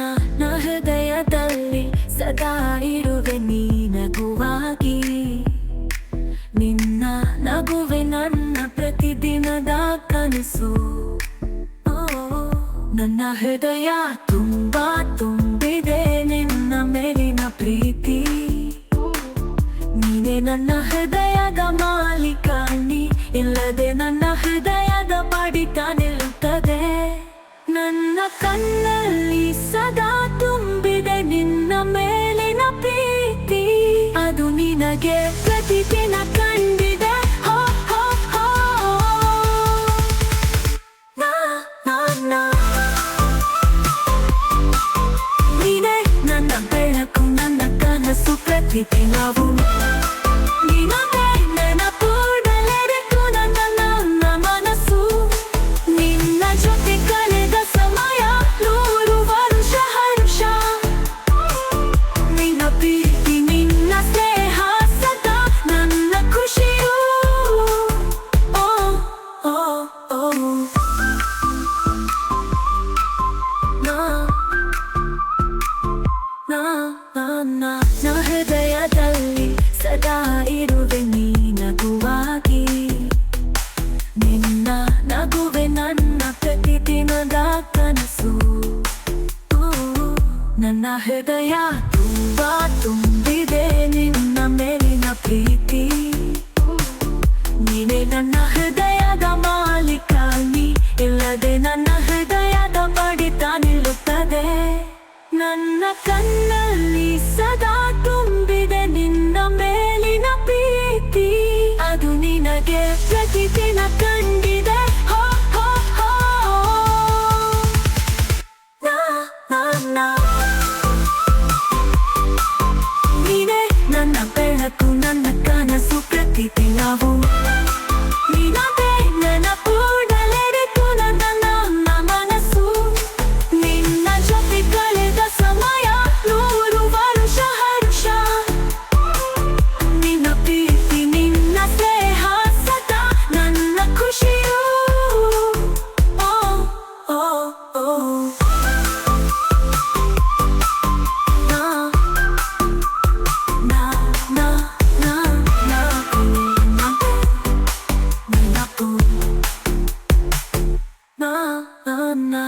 ನನ್ನ ಹೃದಯದಲ್ಲಿ ಸದಾ ಇರುವೆ ನೀ ನಗುವಾಗಿ. ನಿನ್ನ ನಗುವೆ ನನ್ನ ಪ್ರತಿದಿನದ ಕನಸು. ನನ್ನ ಹೃದಯ ತುಂಬಾ ತುಂಬಿದೆ ನಿನ್ನ ಮೇಲಿನ ಪ್ರೀತಿ. ನೀನೇ ನನ್ನ ಹೃದಯದ ಮಾಲೀಕ, ನೀ ಇಲ್ಲದೆ ನನ್ನ ಹೃದಯದ ಬಡಿತ ನಿಲ್ಲುತ್ತದೆ. ನನ್ನ ಕಣ್ಣಲ್ಲಿ ಸದಾ ತುಂಬಿದೆ ನಿನ್ನ ಮೇಲಿನ ಪ್ರೀತಿ. ಅದು ನಿನಗೆ ಪ್ರತಿದಿನ ಕಂಡಿದೆ. ಹೋ ಹೋ ಹೋ ನಾ ನಾ ನಾ. ನೀನೇ ನನ್ನ ಬೆಳಕು, ನನ್ನ ಕನಸು, ಪ್ರತಿದಿನವೂ ನಿನಗೆ ನೆನಪುಡಲೇಬೇಕು ನನ್ನ ನನ್ನ ಮನಸ್ಸು. ನಿನ್ನ ಜೊತೆ ಕಳೆದ ಸಮಯ 100 ವರುಷ ಹರ್ಷ. ನಿನ್ನ ಪ್ರೀತಿ, ನಿನ್ನ ಸ್ನೇಹ ಸದಾ ನನ್ನ ಖುಷಿಯು. ಓ ಓ ಓ ನಾ ನಾ ನಾ ನಾ. ಹೃದಯದಲ್ಲಿ ಸದಾ ಇರುವೆ ನೀ ನಗುವಾಗಿ. ನಿನ್ನ ನಗುವೆ ನನ್ನ ಪ್ರತಿದಿನದ ಕನಸು. ನನ್ನ ಹೃದಯ ತುಂಬಾ ತುಂಬಿದೆ ನಿನ್ನ ಮೇಲಿನ ಪ್ರೀತಿ. ನೀನೇ ನನ್ನ ಹೃದಯದ ಮಾಲೀಕ, ನೀ ಇಲ್ಲದೆ ನನ್ನ ಹೃದಯದ ಬಡಿತ ನಿಲ್ಲುತ್ತದೆ. ನನ್ನ ಕಣ್ಣಲ್ಲಿ ಸದಾ ತುಂಬಿದೆ ನಿನ್ನ ಮೇಲಿನ ಪ್ರೀತಿ. ಅದು ನಿನಗೆ ಪ್ರತಿದಿನ ಕಂಡಿದೆ. ಹೋ ಹೋ ಹೋ ನಾ ನಾ ನಾ. ನೀನೇ ನನ್ನ ಬೆಳಕು, ನನ್ನ ಕನಸು, ಪ್ರತಿದಿನವೂ ನಿನಗೆ ನೆನಪುಡಲೇಬೇಕು ನನ್ನ ನನ್ನ ಮನಸ್ಸು. ನಿನ್ನ ಜೊತೆ ಕಳೆದ ಸಮಯ 100 ವರುಷ ಹರ್ಷ. ನಿನ್ನ ಪ್ರೀತಿ, ನಿನ್ನ ಸ್ನೇಹ ಸದಾ ನನ್ನ ಖುಷಿಯು. ಓ ಓ ಓ ನಾ ನಾ ನಾ ನಾ ನಾ ನಾ ನಾ ನಾ.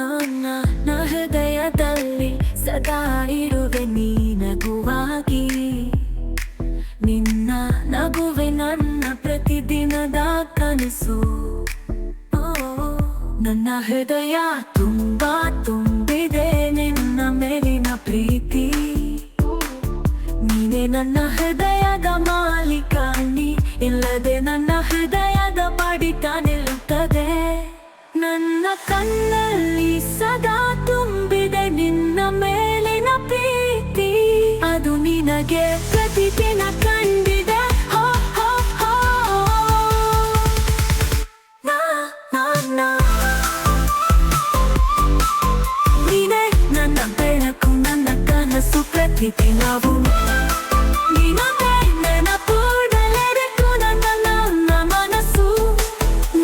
ನನ್ನ ಹೃದಯದಲ್ಲಿ ಸದಾ ಇರುವೆ ನೀ ನಗುವಾಗಿ. ನಿನ್ನ ನಗುವೆ ನನ್ನ ಪ್ರತಿದಿನದ ಕನಸು. ನನ್ನ ಹೃದಯ ತುಂಬಾ ತುಂಬಿದೆ ನಿನ್ನ ಮೇಲಿನ ಪ್ರೀತಿ. ನೀನೇ ನನ್ನ ಹೃದಯದ ಮಾಲೀಕ, ನೀ ಇಲ್ಲದೆ ನನ್ನ ಹೃದಯದ ಬಡಿತ ನಿಲ್ಲುತ್ತದೆ. ನನ್ನ ಕಣ್ಣಲ್ಲಿ ಸದಾ ತುಂಬಿದೆ ನಿನ್ನ ಮೇಲಿನ ಪ್ರೀತಿ. ಅದು ನಿನಗೆ ಪ್ರತಿದಿನ ಕಂಡಿದೆ. ಹೋ ಹೋ ಹೋ ನಾ ನಾ ನಾ. ನೀನೇ ನನ್ನ ಬೆಳಕು, ನನ್ನ ಕನಸು, ಪ್ರತಿದಿನವೂ ನಿನಗೆ ನೆನಪುಡಲೇಬೇಕು ನನ್ನ ನನ್ನ ಮನಸ್ಸು.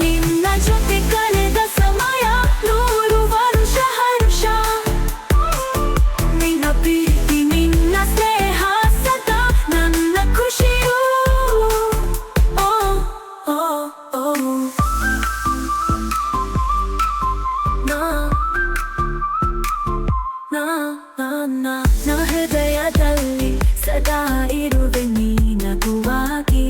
ನಿನ್ನ ಜೊತೆ ಕಳೆದ ಸಮಯ 100 ವರುಷ ಹರ್ಷ. ನಿನ್ನ ಪ್ರೀತಿ, ನಿನ್ನ ಸ್ನೇಹ ಸದಾ ನನ್ನ ಖುಷಿಯು. ಓ ಓ ಓ ನಾ ನಾ ನಾ ನಾ. ಹೃದಯದಲ್ಲಿ ಸದಾ ಇರುವೆ ನೀ ನಗುವಾಗಿ.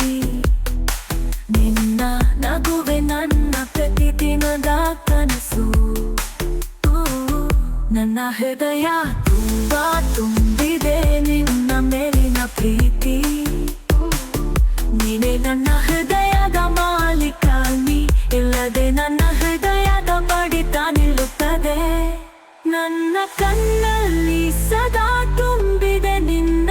ನಿನ್ನ ನಗುವೆ ನನ್ನ ಪ್ರತಿದಿನದ ಕನಸು. ನನ್ನ ಹೃದಯ ತುಂಬಾ ತುಂಬಿದೆ ನಿನ್ನ ಮೇಲಿನ ಪ್ರೀತಿ. ನೀನೇ ನನ್ನ ಹೃದಯದ ಮಾಲೀಕ, ನೀ ಇಲ್ಲದೆ ನನ್ನ ಹೃದಯದ ಬಡಿತ ನಿಲ್ಲುತ್ತದೆ. ನನ್ನ ಕಣ್ಣಲ್ಲಿ ಸದಾ ತುಂಬಿದೆ ನಿನ್ನ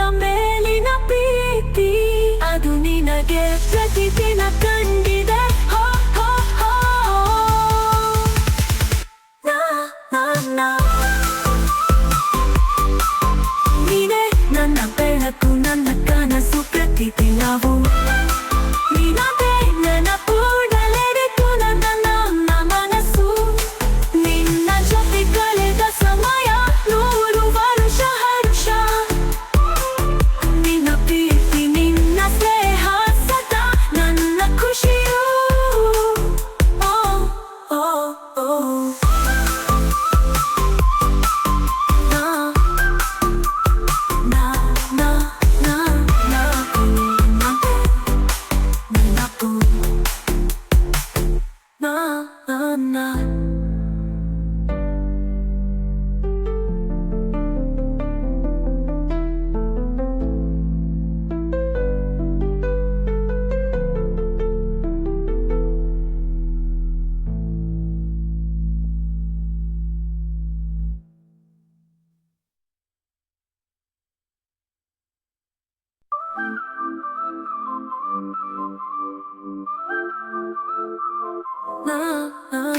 ನಾ ನೀನೇ ನನ್ನ ಬೆಳಕು ನನ್ನ ಕನಸು ಪ್ರತಿದಿನವೂ ನಿನ್ನದೇ ನೆನಪುಡಲೆರಿತು ನನ್ನ ಮನಸ್ಸು ನಿನ್ನ ಜೊತೆ ಕಳೆದ ಸಮಯ 100 ವರುಷ ಹರ್ಷ ನಿನ್ನ ಪ್ರೀತಿ ನಿನ್ನ ಸ್ನೇಹ ಸದಾ ನನ್ನ ಖುಷಿಯು ಓ ಓ ಓ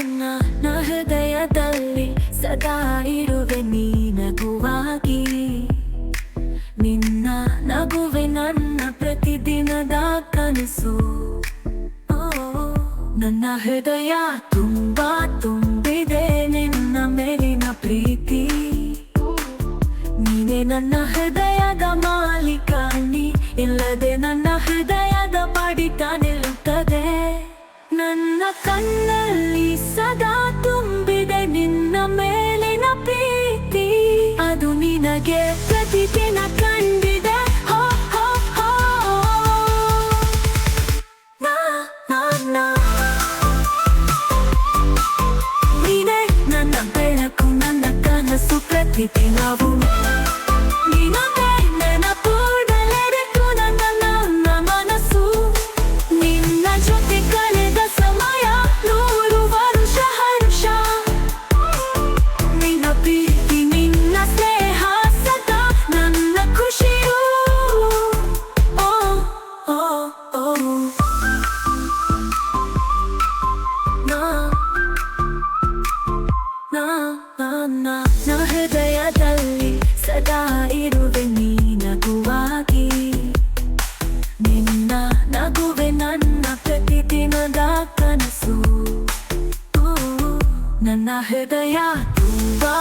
ನನ್ನ ಹೃದಯದಲ್ಲಿ ಸದಾ ಇರುವೆ ನೀ ನಗುವಾಗಿ ನಿನ್ನ ನಗುವೆ ನನ್ನ ಪ್ರತಿದಿನದ ಕನಸು ನನ್ನ ಹೃದಯ ತುಂಬಾ ತುಂಬಿದೆ ನಿನ್ನ ಮೇಲಿನ ಪ್ರೀತಿ ನೀನೇ ನನ್ನ ಹೃದಯದ ಮಾಲೀಕ ನೀ ಇಲ್ಲದೆ ನನ್ನ ಹೃದಯದ ಬಡಿತ ನಿಲ್ಲುತ್ತದೆ ನನ್ನ ಕಣ್ಣಲ್ಲಿ ಸದಾ ತುಂಬಿದೆ ನಿನ್ನ ಮೇಲಿನ ಪ್ರೀತಿ ಅದು ನಿನಗೆ ಪ್ರತಿದಿನ ಕಂಡಿದೆ ಹೋ ಹೋ ಹೋ ನಾ ನಾ ನಾ ನೀನೇ ನನ್ನ ಬೆಳಕು ನನ್ನ ಕನಸು ಪ್ರತಿದಿನವೂ ನಿನ್ನದೇ ನೆನಪುಡಲೆರಿತು ನನ್ನ ಮನಸ್ಸು ನಿನ್ನ ಜೊತೆ ಕಳೆದ ಸಮಯ 100 ವರುಷ ಹರ್ಷ ನಿನ್ನ ಪ್ರೀತಿ ನಿನ್ನ ಸ್ನೇಹ ಸದಾ ನನ್ನ ಖುಷಿಯು ಓ ಓ ಓ ನಾ ನಾ ನಾ ಹೃದಯದಲ್ಲಿ ಸದಾ ಇರುವೆ ನೀ ನಗುವಾಗಿ ನಿನ್ನ ನಗುವೆ ನನ್ನ ಪ್ರತಿದಿನದ ಕನಸು ನನ್ನ ಹೃದಯ ತುಂಬಾ